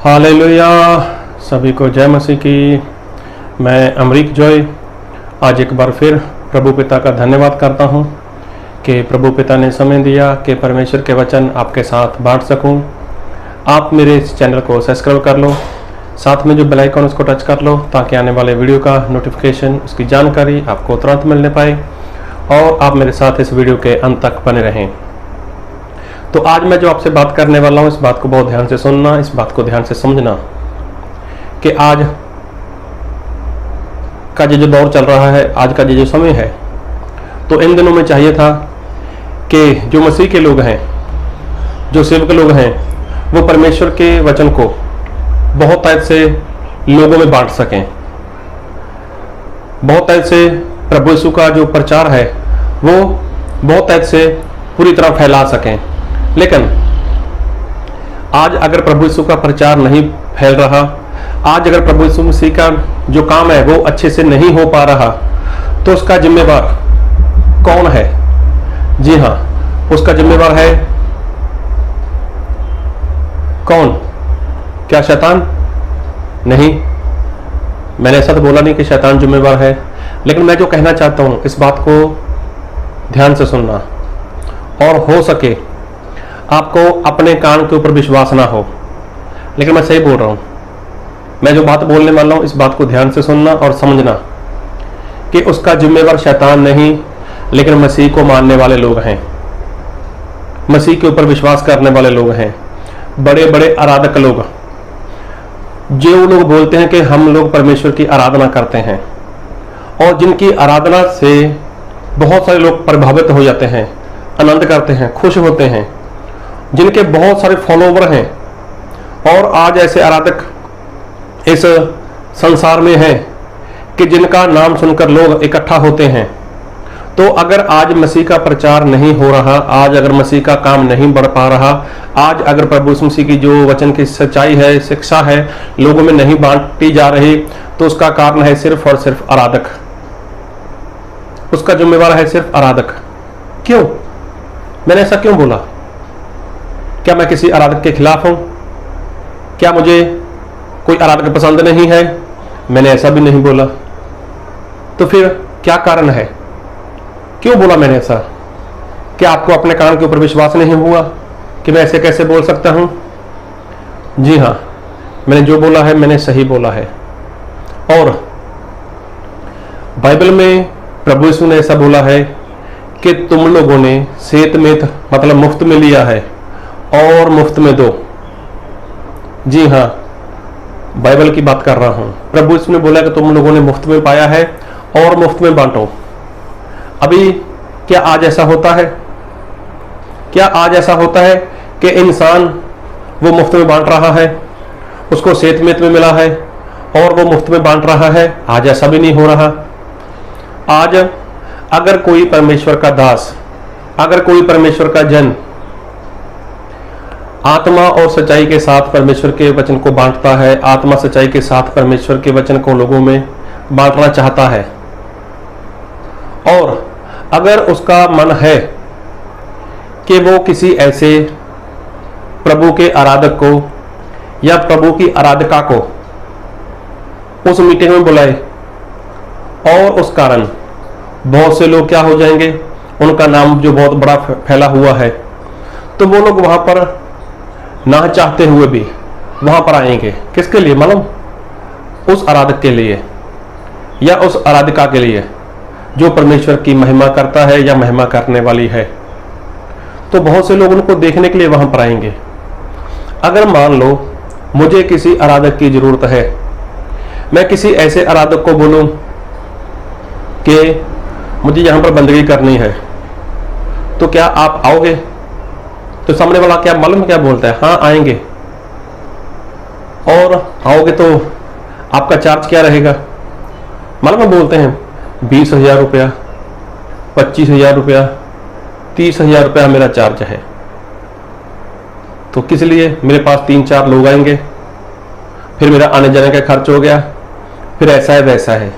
Hallelujah. सभी को जय मसीह की। मैं अमरीक जॉय आज एक बार फिर प्रभु पिता का धन्यवाद करता हूँ कि प्रभु पिता ने समय दिया कि परमेश्वर के वचन आपके साथ बांट सकूँ। आप मेरे इस चैनल को सब्सक्राइब कर लो, साथ में जो बेल आइकन उसको टच कर लो ताकि आने वाले वीडियो का नोटिफिकेशन, उसकी जानकारी आपको तुरंत मिलने पाए और आप मेरे साथ इस वीडियो के अंत तक बने रहें। तो आज मैं जो आपसे बात करने वाला हूँ, इस बात को बहुत ध्यान से सुनना, इस बात को ध्यान से समझना कि आज का जो दौर चल रहा है, आज का जो समय है, तो इन दिनों में चाहिए था कि जो मसीह के लोग हैं, जो सेवक लोग हैं, वो परमेश्वर के वचन को बहुत टाइप से लोगों में बांट सकें। बहुत टाइप से प्रभु यीशु का जो प्रचार है वो बहुत टाइप से पूरी तरह फैला सकें। लेकिन आज अगर प्रभु यीशु का प्रचार नहीं फैल रहा, आज अगर प्रभु यीशु मसीह का जो काम है वो अच्छे से नहीं हो पा रहा, तो उसका जिम्मेवार कौन है? जी हाँ, उसका जिम्मेवार है कौन? क्या शैतान? नहीं, मैंने ऐसा तो बोला नहीं कि शैतान जिम्मेवार है, लेकिन मैं जो कहना चाहता हूं इस बात को ध्यान से सुनना, और हो सके आपको अपने कान के ऊपर विश्वास ना हो, लेकिन मैं सही बोल रहा हूं। मैं जो बात बोलने वाला हूं इस बात को ध्यान से सुनना और समझना कि उसका जिम्मेवार शैतान नहीं, लेकिन मसीह को मानने वाले लोग हैं, मसीह के ऊपर विश्वास करने वाले लोग हैं, बड़े बड़े आराधक लोग, जो लोग बोलते हैं कि हम लोग परमेश्वर की आराधना करते हैं, और जिनकी आराधना से बहुत सारे लोग प्रभावित हो जाते हैं, आनंद करते हैं, खुश होते हैं, जिनके बहुत सारे फॉलोवर हैं। और आज ऐसे आराधक इस संसार में हैं कि जिनका नाम सुनकर लोग इकट्ठा होते हैं। तो अगर आज मसीह का प्रचार नहीं हो रहा, आज अगर मसीह का काम नहीं बढ़ पा रहा, आज अगर प्रभु यीशु मसीह की जो वचन की सच्चाई है, शिक्षा है, लोगों में नहीं बांटी जा रही, तो उसका कारण है सिर्फ और सिर्फ आराधक। उसका जिम्मेवार है सिर्फ आराधक। क्यों? मैंने ऐसा क्यों बोला? क्या मैं किसी आराधक के खिलाफ हूं? क्या मुझे कोई आराधक पसंद नहीं है? मैंने ऐसा भी नहीं बोला। तो फिर क्या कारण है? क्यों बोला मैंने ऐसा? क्या आपको अपने कान के ऊपर विश्वास नहीं हुआ कि मैं ऐसे कैसे बोल सकता हूं? जी हाँ, मैंने जो बोला है मैंने सही बोला है। और बाइबल में प्रभु यीशु ने ऐसा बोला है कि तुम लोगों ने सेत में, मतलब मुफ्त में लिया है और मुफ्त में दो। जी हाँ, बाइबल की बात कर रहा हूं। प्रभु यीशु ने बोला कि तुम लोगों ने मुफ्त में पाया है और मुफ्त में बांटो। अभी क्या आज ऐसा होता है? क्या आज ऐसा होता है कि इंसान वो मुफ्त में बांट रहा है, उसको सेहतमेत में मिला है और वो मुफ्त में बांट रहा है? आज ऐसा भी नहीं हो रहा। आज अगर कोई परमेश्वर का दास, अगर कोई परमेश्वर का जन आत्मा और सच्चाई के साथ परमेश्वर के वचन को बांटता है, आत्मा सच्चाई के साथ परमेश्वर के वचन को लोगों में बांटना चाहता है, और अगर उसका मन है कि वो किसी ऐसे प्रभु के आराधक को या प्रभु की आराधिका को उस मीटिंग में बुलाए, और उस कारण बहुत से लोग क्या हो जाएंगे, उनका नाम जो बहुत बड़ा फैला हुआ है, तो वो लोग वहां पर ना चाहते हुए भी वहां पर आएंगे। किसके लिए मालूम? उस आराधक के लिए या उस आराधिका के लिए जो परमेश्वर की महिमा करता है या महिमा करने वाली है। तो बहुत से लोग उनको देखने के लिए वहां पर आएंगे। अगर मान लो मुझे किसी आराधक की जरूरत है, मैं किसी ऐसे आराधक को बोलूं कि मुझे यहां पर बंदगी करनी है, तो क्या आप आओगे? तो सामने वाला क्या मालूम क्या बोलता है? हाँ आएंगे। और आओगे तो आपका चार्ज क्या रहेगा मालूम? बोलते हैं 20,000 रुपया, 25,000 रुपया, 30,000 रुपया मेरा चार्ज है। तो किस लिए? मेरे पास 3-4 लोग आएंगे, फिर मेरा आने जाने का खर्च हो गया, फिर ऐसा है वैसा है,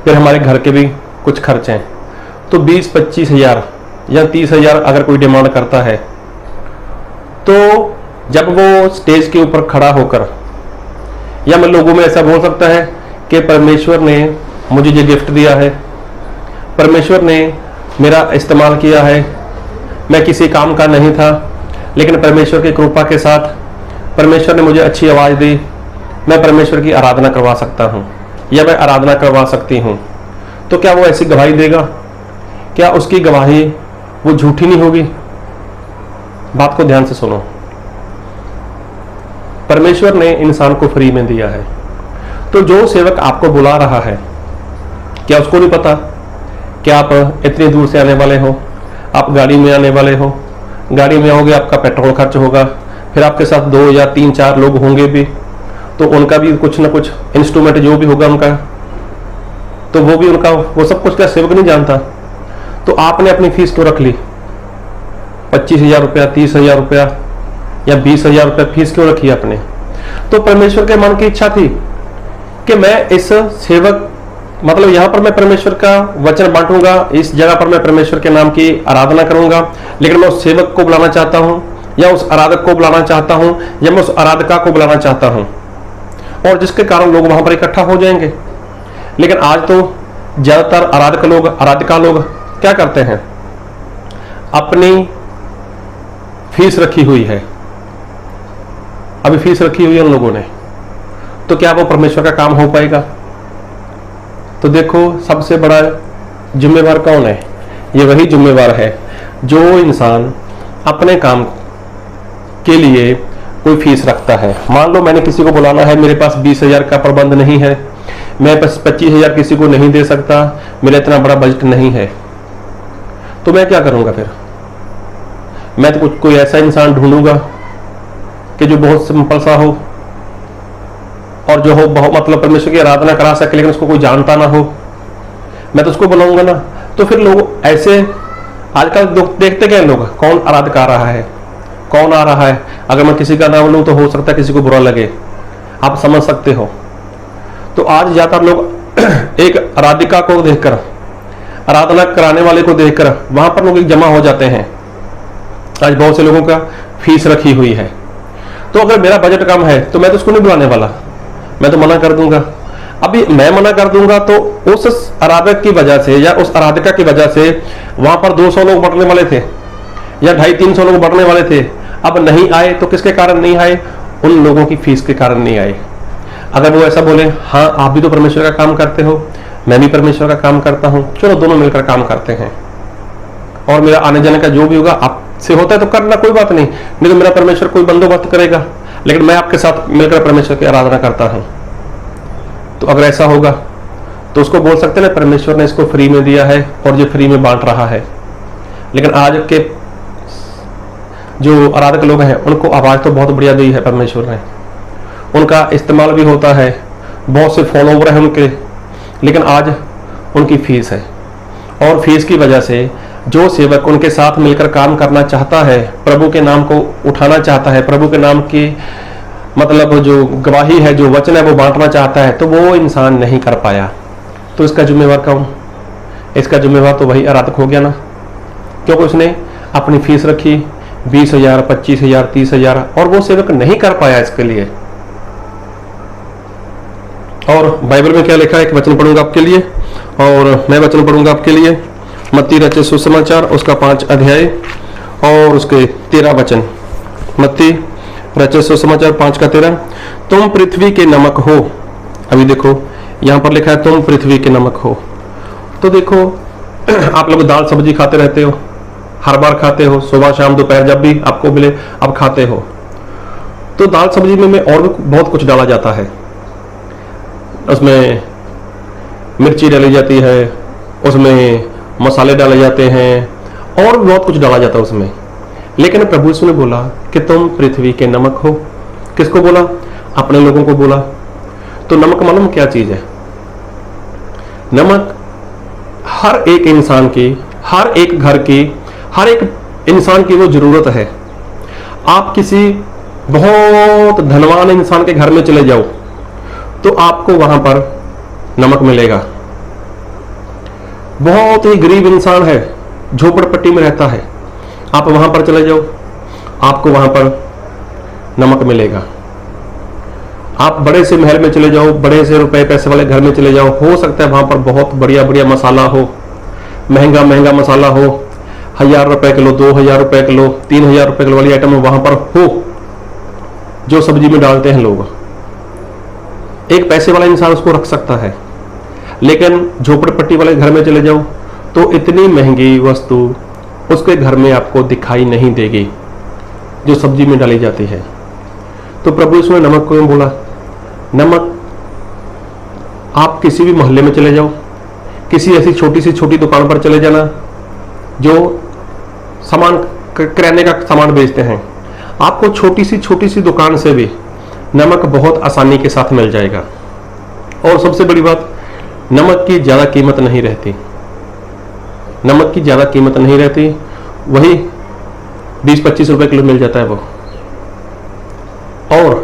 फिर हमारे घर के भी कुछ खर्च हैं। तो 20-25,000 या 30,000 अगर कोई डिमांड करता है, तो जब वो स्टेज के ऊपर खड़ा होकर, या मैं लोगों में ऐसा बोल सकता है कि परमेश्वर ने मुझे ये गिफ्ट दिया है, परमेश्वर ने मेरा इस्तेमाल किया है, मैं किसी काम का नहीं था, लेकिन परमेश्वर की कृपा के साथ परमेश्वर ने मुझे अच्छी आवाज़ दी, मैं परमेश्वर की आराधना करवा सकता हूँ या मैं आराधना करवा सकती हूँ, तो क्या वो ऐसी गवाही देगा? क्या उसकी गवाही वो झूठी नहीं होगी? बात को ध्यान से सुनो। परमेश्वर ने इंसान को फ्री में दिया है, तो जो सेवक आपको बुला रहा है, क्या उसको नहीं पता कि आप इतनी दूर से आने वाले हो, आप गाड़ी में आने वाले हो, गाड़ी में आओगे, आपका पेट्रोल खर्च होगा, फिर आपके साथ 2 या 3-4 लोग होंगे भी, तो उनका भी कुछ ना कुछ इंस्ट्रूमेंट जो भी होगा उनका, तो वो भी उनका, वो सब कुछ क्या सेवक नहीं जानता? तो आपने अपनी फीस तो रख ली, 25,000 रुपया, 30,000 रुपया या 20,000 रुपया फीस क्यों रखी आपने? तो परमेश्वर के मन की इच्छा थी कि मैं इस सेवक, मतलब यहां पर मैं परमेश्वर का वचन बांटूंगा, इस जगह पर मैं परमेश्वर के नाम की आराधना करूंगा, लेकिन मैं उस सेवक को बुलाना चाहता हूं, या उस आराधक को बुलाना चाहता हूं, या मैं उस आराधिका को बुलाना चाहता हूं, और जिसके कारण लोग वहां पर इकट्ठा हो जाएंगे। लेकिन आज तो ज्यादातर आराधक लोग, आराधिका लोग क्या करते हैं? अपनी फीस रखी हुई है, अभी फीस रखी हुई है उन लोगों ने, तो क्या वो परमेश्वर का काम हो पाएगा? तो देखो, सबसे बड़ा जिम्मेवार कौन है? ये वही जिम्मेवार है जो इंसान अपने काम के लिए कोई फीस रखता है। मान लो मैंने किसी को बुलाना है, मेरे पास 20,000 का प्रबंध नहीं है, मैं बस 25,000 किसी को नहीं दे सकता, मेरा इतना बड़ा बजट नहीं है, तो मैं क्या करूंगा फिर? मैं तो कोई ऐसा इंसान ढूंढूंगा कि जो बहुत सिंपल सा हो और जो हो बहुत, मतलब परमेश्वर की आराधना करा सके, लेकिन उसको कोई जानता ना हो, मैं तो उसको बुलाऊंगा ना। तो फिर लोग ऐसे, आजकल देखते क्या लोग, कौन आराधक आ रहा है, कौन आ रहा है, अगर मैं किसी का नाम लूं तो हो सकता है किसी को बुरा लगे, आप समझ सकते हो। तो आज ज्यादातर लोग एक आराधिका को देखकर, आराधना कराने वाले को देखकर वहां पर लोग जमा हो जाते हैं। आज बहुत से लोगों का फीस रखी हुई है, तो अगर मेरा बजट कम है तो मैं तो उसको नहीं बुलाने वाला, मैं तो मना कर दूंगा। अभी मैं मना कर दूंगा तो उस आराधक की वजह से या उस आराधिका की वजह से वहां पर 200 लोग बढ़ने वाले थे या 250-300 लोग बढ़ने वाले थे, अब नहीं आए तो किसके कारण नहीं आए? उन लोगों की फीस के कारण नहीं आए। अगर वो ऐसा बोले, हाँ आप भी तो परमेश्वर का काम करते हो, मैं भी परमेश्वर का काम करता हूं, चलो दोनों मिलकर काम करते हैं, और मेरा आने जाने का जो भी होगा आपसे होता है तो करना, कोई बात नहीं तो मेरा परमेश्वर कोई बंदोबस्त करेगा, लेकिन मैं आपके साथ मिलकर परमेश्वर की आराधना करता हूं। तो अगर ऐसा होगा तो उसको बोल सकते हैं ना, परमेश्वर ने इसको फ्री में दिया है और ये फ्री में बांट रहा है। लेकिन आज के जो आराधक लोग हैं उनको आवाज तो बहुत बढ़िया दी है परमेश्वर ने, उनका इस्तेमाल भी होता है, बहुत से फॉलोवर हैं उनके, लेकिन आज उनकी फीस है, और फीस की वजह से जो सेवक उनके साथ मिलकर काम करना चाहता है, प्रभु के नाम को उठाना चाहता है, प्रभु के नाम की मतलब जो गवाही है, जो वचन है वो बांटना चाहता है, तो वो इंसान नहीं कर पाया। तो इसका जिम्मेवार कौन? इसका जिम्मेवार तो वही आराधक हो गया ना, क्योंकि उसने अपनी फीस रखी 20,000, 25,000, 30,000, और वो सेवक नहीं कर पाया इसके लिए। और बाइबल में क्या लिखा है, एक वचन पढ़ूंगा आपके लिए, और मैं वचन पढ़ूंगा आपके लिए, मत्ती रचित सुसमाचार उसका 5 अध्याय और उसके 13 वचन। मत्ती रचित सुसमाचार 5 का 13, तुम पृथ्वी के नमक हो। अभी देखो यहां पर लिखा है तुम पृथ्वी के नमक हो। तो देखो आप लोग दाल सब्जी खाते रहते हो, हर बार खाते हो, सुबह शाम दोपहर जब भी आपको मिले आप खाते हो। तो दाल सब्जी में और भी बहुत कुछ डाला जाता है, उसमें मिर्ची डाली जाती है, उसमें मसाले डाले जाते हैं, और बहुत कुछ डाला जाता है उसमें। लेकिन प्रभु यीशु ने बोला कि तुम पृथ्वी के नमक हो। किसको बोला? अपने लोगों को बोला। तो नमक मालूम क्या चीज है? नमक हर एक इंसान की, हर एक घर की, हर एक इंसान की वो जरूरत है। आप किसी बहुत धनवान इंसान के घर में चले जाओ तो आपको वहां पर नमक मिलेगा। बहुत ही गरीब इंसान है, झोपड़पट्टी में रहता है, आप वहां पर चले जाओ, आपको वहां पर नमक मिलेगा। आप बड़े से महल में चले जाओ, बड़े से रुपए पैसे वाले घर में चले जाओ, हो सकता है वहां पर बहुत बढ़िया बढ़िया मसाला हो, महंगा महंगा मसाला हो, 1000 रुपए किलो, 2000 रुपए किलो, 3000 रुपए किलो वाली आइटम वहां पर हो, जो सब्जी में डालते हैं लोग। एक पैसे वाला इंसान उसको रख सकता है, लेकिन झोपड़पट्टी वाले घर में चले जाओ तो इतनी महंगी वस्तु उसके घर में आपको दिखाई नहीं देगी जो सब्जी में डाली जाती है। तो प्रभु यीशु ने नमक को बोला, नमक आप किसी भी मोहल्ले में चले जाओ, किसी ऐसी छोटी सी छोटी दुकान पर चले जाना जो सामान किराने का सामान बेचते हैं, आपको छोटी सी दुकान से भी नमक बहुत आसानी के साथ मिल जाएगा। और सबसे बड़ी बात, नमक की ज़्यादा कीमत नहीं रहती, नमक की ज़्यादा कीमत नहीं रहती, वही 20-25 रुपए किलो मिल जाता है वो, और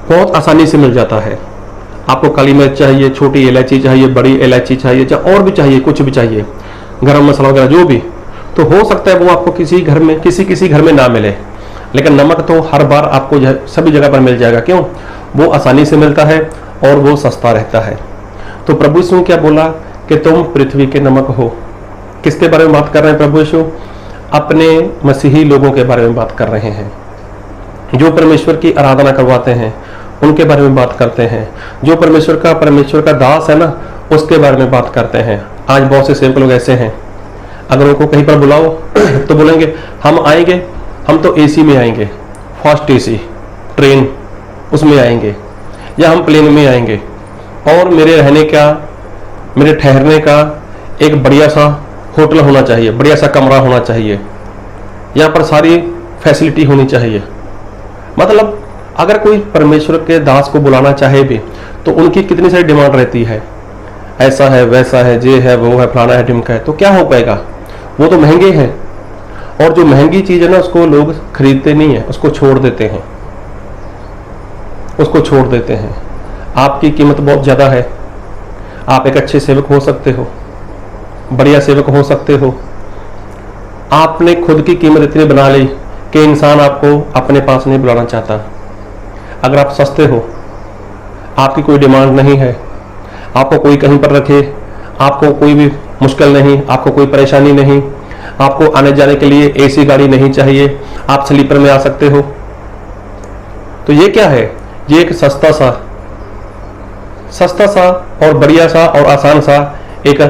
बहुत आसानी से मिल जाता है। आपको काली मिर्च चाहिए, छोटी इलायची चाहिए, बड़ी इलायची चाहिए, चाहे और भी चाहिए, कुछ भी चाहिए, गरम मसाला वगैरह जो भी, तो हो सकता है वो आपको किसी घर में किसी घर में ना मिले, लेकिन नमक तो हर बार आपको सभी जगह पर मिल जाएगा। क्यों? वो आसानी से मिलता है और वो सस्ता रहता है। तो प्रभु यीशु ने क्या बोला कि तुम पृथ्वी के नमक हो। किसके बारे में बात कर रहे हैं प्रभु यीशु? अपने मसीही लोगों के बारे में बात कर रहे हैं, जो परमेश्वर की आराधना करवाते हैं उनके बारे में बात करते हैं, जो परमेश्वर का दास है ना, उसके बारे में बात करते हैं। आज बहुत से सेवक लोग ऐसे हैं, अगर उनको कहीं पर बुलाओ तो बोलेंगे हम आएंगे, हम तो एसी में आएंगे, फर्स्ट एसी ट्रेन उसमें आएंगे, या हम प्लेन में आएंगे, और मेरे रहने का, मेरे ठहरने का एक बढ़िया सा होटल होना चाहिए, बढ़िया सा कमरा होना चाहिए, यहाँ पर सारी फैसिलिटी होनी चाहिए। मतलब अगर कोई परमेश्वर के दास को बुलाना चाहे भी तो उनकी कितनी सारी डिमांड रहती है, ऐसा है, वैसा है, ये है, वो है, फलाना है, ढिमका है, तो क्या हो पाएगा? वो तो महंगे हैं, और जो महंगी चीज है ना उसको लोग खरीदते नहीं है, उसको छोड़ देते हैं, उसको छोड़ देते हैं। आपकी कीमत बहुत ज्यादा है, आप एक अच्छे सेवक हो सकते हो, बढ़िया सेवक हो सकते हो। आपने खुद की कीमत इतनी बना ली कि इंसान आपको अपने पास नहीं बुलाना चाहता। अगर आप सस्ते हो, आपकी कोई डिमांड नहीं है, आपको कोई कहीं पर रखे, आपको कोई भी मुश्किल नहीं, आपको कोई परेशानी नहीं, आपको आने जाने के लिए एसी गाड़ी नहीं चाहिए, आप स्लीपर में आ सकते हो, तो ये क्या है? ये एक सस्ता सा और बढ़िया सा और आसान सा एक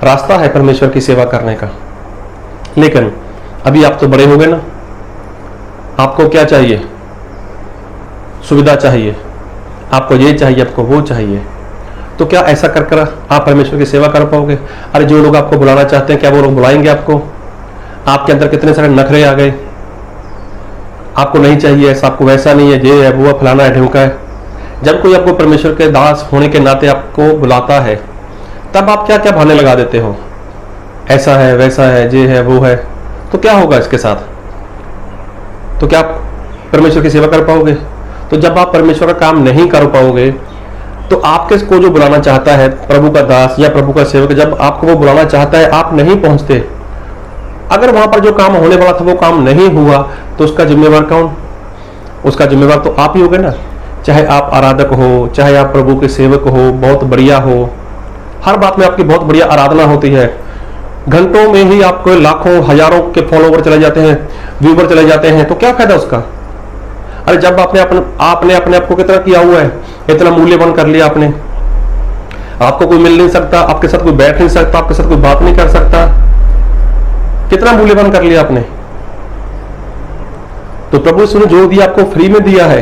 रास्ता है परमेश्वर की सेवा करने का। लेकिन अभी आप तो बड़े हो गए ना, आपको क्या चाहिए? सुविधा चाहिए, आपको ये चाहिए, आपको वो चाहिए, तो क्या ऐसा कर कर आप परमेश्वर की सेवा कर पाओगे? अरे जो लोग आपको बुलाना चाहते हैं, क्या वो लोग बुलाएंगे आपको? आपके अंदर कितने सारे नखरे आ गए, आपको नहीं चाहिए ऐसा, आपको वैसा नहीं है, ये है, वो है, फलाना है, ढिमका है। जब कोई आपको परमेश्वर के दास होने के नाते आपको बुलाता है, तब आप क्या क्या बहाने लगा देते हो, ऐसा है, वैसा है, ये है, वो है, तो क्या होगा इसके साथ? तो क्या आप परमेश्वर की सेवा कर पाओगे? तो जब आप परमेश्वर का काम नहीं कर पाओगे तो आपके को जो बुलाना चाहता है, प्रभु का दास या प्रभु का सेवक, जब आपको वो बुलाना चाहता है, आप नहीं पहुंचते, अगर वहां पर जो काम होने वाला था वो काम नहीं हुआ, तो उसका जिम्मेवार कौन? उसका जिम्मेवार तो आप ही होगे ना। चाहे आप आराधक हो, चाहे आप प्रभु के सेवक हो, बहुत बढ़िया हो, हर बात में आपकी बहुत बढ़िया आराधना होती है, घंटों में ही आपको लाखों हजारों के फॉलोवर चले जाते हैं, व्यूवर चले जाते हैं, तो क्या फायदा उसका? अरे जब आपने अपने आप को कितना किया हुआ है, इतना मूल्यवान कर लिया आपने, आपको कोई मिल नहीं सकता, आपके साथ कोई बैठ नहीं सकता, आपके साथ कोई बात नहीं कर सकता, कितना मूल्यवान कर लिया आपने। तो प्रभु यीशु ने जो दिया आपको फ्री में दिया है,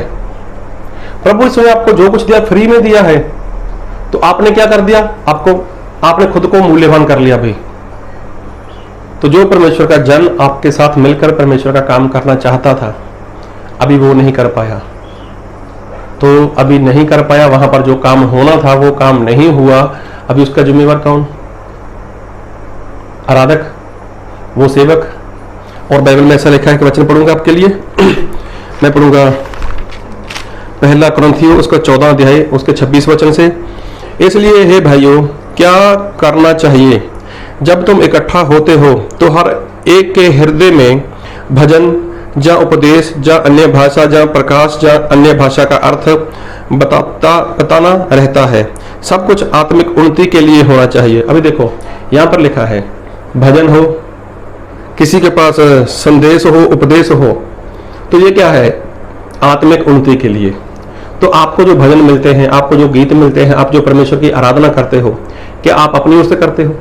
प्रभु यीशु ने आपको जो कुछ दिया फ्री में दिया है, तो आपने क्या कर दिया? आपने खुद को मूल्यवान कर लिया भाई। तो जो परमेश्वर का जन आपके साथ मिलकर परमेश्वर का काम करना चाहता था, अभी वो नहीं कर पाया, तो अभी नहीं कर पाया, वहां पर जो काम होना था वो काम नहीं हुआ, अभी उसका जिम्मेवार कौन? आराधक, वो सेवक। और बाइबल में ऐसा लिखा है कि वचन पढ़ूंगा आपके लिए मैं पढ़ूंगा पहला कुरिन्थियों उसका 14 अध्याय उसके 26 वचन से। इसलिए हे भाइयों, क्या करना चाहिए? जब तुम इकट्ठा होते हो तो हर एक के हृदय में भजन, जहाँ उपदेश, जहाँ अन्य भाषा, जहाँ प्रकाश, जहाँ अन्य भाषा का अर्थ बताना रहता है। सब कुछ आत्मिक उन्नति के लिए होना चाहिए। अभी देखो यहाँ पर लिखा है भजन हो, किसी के पास संदेश हो, उपदेश हो, तो ये क्या है? आत्मिक उन्नति के लिए। तो आपको जो भजन मिलते हैं, आपको जो गीत मिलते हैं, आप जो परमेश्वर की आराधना करते हो, क्या आप अपनी ओर से करते हो?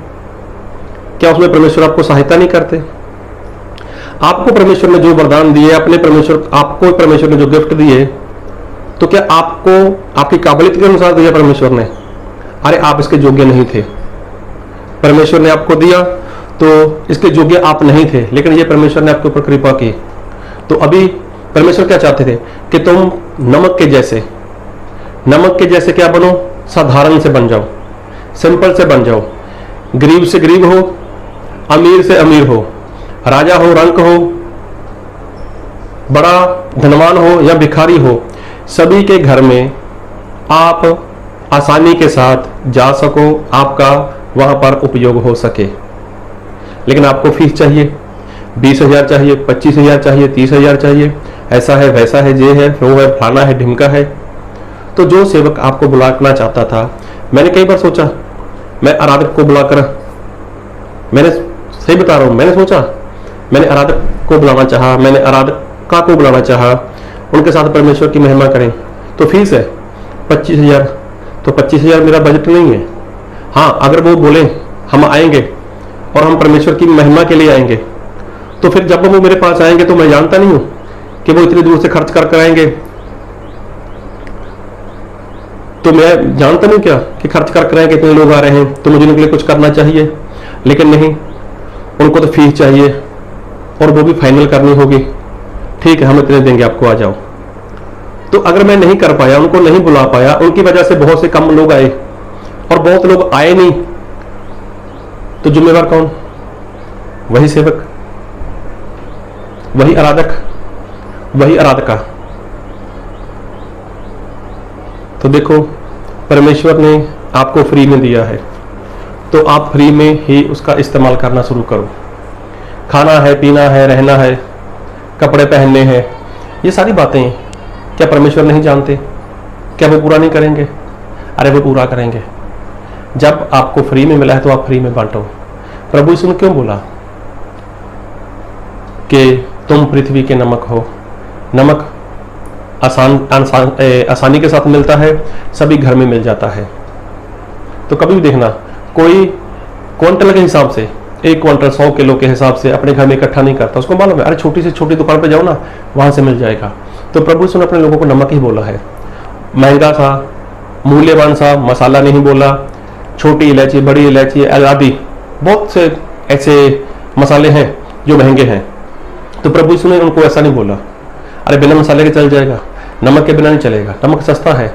क्या उसमें परमेश्वर आपको सहायता नहीं करते? आपको परमेश्वर ने जो वरदान दिए, आपको परमेश्वर ने जो गिफ्ट दिए, तो क्या आपको आपकी काबिलियत के अनुसार दिया परमेश्वर ने? अरे आप इसके योग्य नहीं थे, परमेश्वर ने आपको दिया तो इसके योग्य आप नहीं थे, लेकिन ये परमेश्वर ने आपके ऊपर कृपा की। तो अभी परमेश्वर क्या चाहते थे कि तुम नमक के जैसे क्या बनो? साधारण से बन जाओ, सिंपल से बन जाओ, गरीब से गरीब हो, अमीर से अमीर हो, राजा हो, रंक हो, बड़ा धनवान हो या भिखारी हो, सभी के घर में आप आसानी के साथ जा सको, आपका वहां पर उपयोग हो सके। लेकिन आपको फीस चाहिए, 20,000 चाहिए, 25,000 चाहिए, 30,000 चाहिए, ऐसा है, वैसा है, ये है, वो है, फलाना है, ढिमका है। तो जो सेवक आपको बुलाना चाहता था, मैंने कई बार सोचा, मैं आराधक को बुलाकर, मैंने सही बता रहा हूं, मैंने सोचा, मैंने आराधक को बुलाना चाहा, मैंने आराधका को बुलाना चाहा, उनके साथ परमेश्वर की महिमा करें। तो फीस है 25,000, तो 25,000 मेरा बजट नहीं है। हाँ, अगर वो बोले हम आएंगे और हम परमेश्वर की महिमा के लिए आएंगे, तो फिर जब वो मेरे पास आएंगे तो मैं जानता नहीं हूं कि वो इतनी दूर से खर्च कर आएंगे, तो मैं जानता नहीं क्या कि खर्च कर आएंगे, इतने लोग आ रहे हैं तो मुझे उनके लिए कुछ करना चाहिए। लेकिन नहीं, उनको तो फीस चाहिए और वो भी फाइनल करनी होगी। ठीक है, हम इतने देंगे, आपको आ जाओ। तो अगर मैं नहीं कर पाया, उनको नहीं बुला पाया, उनकी वजह से बहुत से कम लोग आए और बहुत लोग आए नहीं, तो जिम्मेवार कौन? वही सेवक, वही आराधक, वही आराधका। तो देखो, परमेश्वर ने आपको फ्री में दिया है, तो आप फ्री में ही उसका इस्तेमाल करना शुरू करो। खाना है, पीना है, रहना है, कपड़े पहनने हैं, ये सारी बातें क्या परमेश्वर नहीं जानते? क्या वो पूरा नहीं करेंगे? अरे वो पूरा करेंगे। जब आपको फ्री में मिला है तो आप फ्री में बांटो। प्रभु यीशु ने क्यों बोला कि तुम पृथ्वी के नमक हो? नमक आसानी के साथ मिलता है, सभी घर में मिल जाता है। तो कभी भी देखना, कोई क्विंटल के हिसाब से, 1 क्विंटल 100 किलो के हिसाब से अपने घर में इकट्ठा नहीं करता। उसको मालूम है, अरे छोटी से छोटी दुकान पे जाओ ना, वहां से मिल जाएगा। तो प्रभु यीशु ने अपने लोगों को नमक ही बोला है। महंगा सा, मूल्यवान सा मसाला नहीं बोला। छोटी इलायची, बड़ी इलायची आदि बहुत से ऐसे मसाले हैं जो महंगे हैं, तो प्रभु यीशु ने उनको ऐसा नहीं बोला, अरे बिना मसाले के चल जाएगा, नमक के बिना नहीं चलेगा, नमक सस्ता है।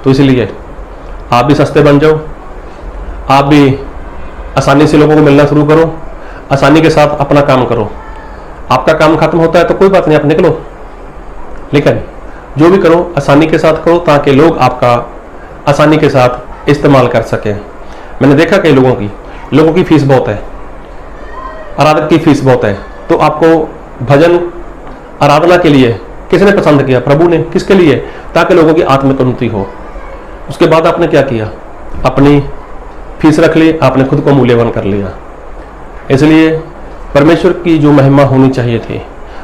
तो इसलिए आप भी सस्ते बन जाओ, आप भी आसानी से लोगों को मिलना शुरू करो, आसानी के साथ अपना काम करो। आपका काम खत्म होता है तो कोई बात नहीं, आप निकलो, लेकिन जो भी करो आसानी के साथ करो, ताकि लोग आपका आसानी के साथ इस्तेमाल कर सकें। मैंने देखा कई लोगों की फीस बहुत है, आराधक की फीस बहुत है, तो आपको भजन आराधना के लिए किसने पसंद किया? प्रभु ने। किसके लिए? ताकि लोगों की आत्मिक उन्नति हो। उसके बाद आपने क्या किया? अपनी फीस रख ली, आपने खुद को मूल्यवान कर लिया। इसलिए परमेश्वर की जो महिमा होनी चाहिए थी,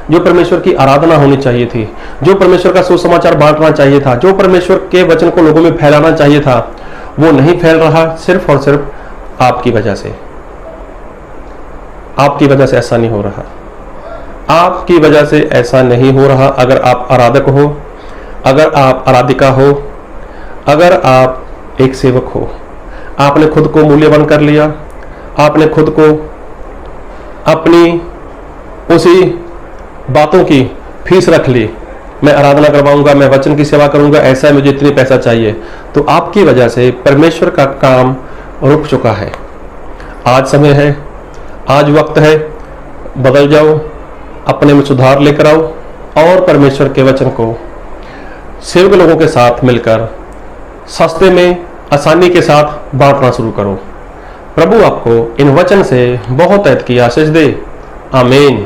जो परमेश्वर की आराधना होनी चाहिए थी, जो परमेश्वर का सुसमाचार बांटना चाहिए था, जो परमेश्वर के वचन को लोगों में फैलाना चाहिए था, वो नहीं फैल रहा, सिर्फ और सिर्फ आपकी वजह से। आपकी वजह से ऐसा नहीं हो रहा, आपकी वजह से ऐसा नहीं हो रहा। अगर आप आराधक हो, अगर आप आराधिका हो, अगर आप एक सेवक हो, आपने खुद को मूल्यवान कर लिया, आपने खुद को अपनी उसी बातों की फीस रख ली, मैं आराधना करवाऊंगा, मैं वचन की सेवा करूंगा, ऐसा है, मुझे इतनी पैसा चाहिए, तो आपकी वजह से परमेश्वर का काम रुक चुका है। आज समय है, आज वक्त है, बदल जाओ, अपने में सुधार लेकर आओ और परमेश्वर के वचन को सेवक लोगों के साथ मिलकर सस्ते में आसानी के साथ बांटना शुरू करो। प्रभु आपको इन वचन से बहुत ऐत की आशीष दे। आमीन।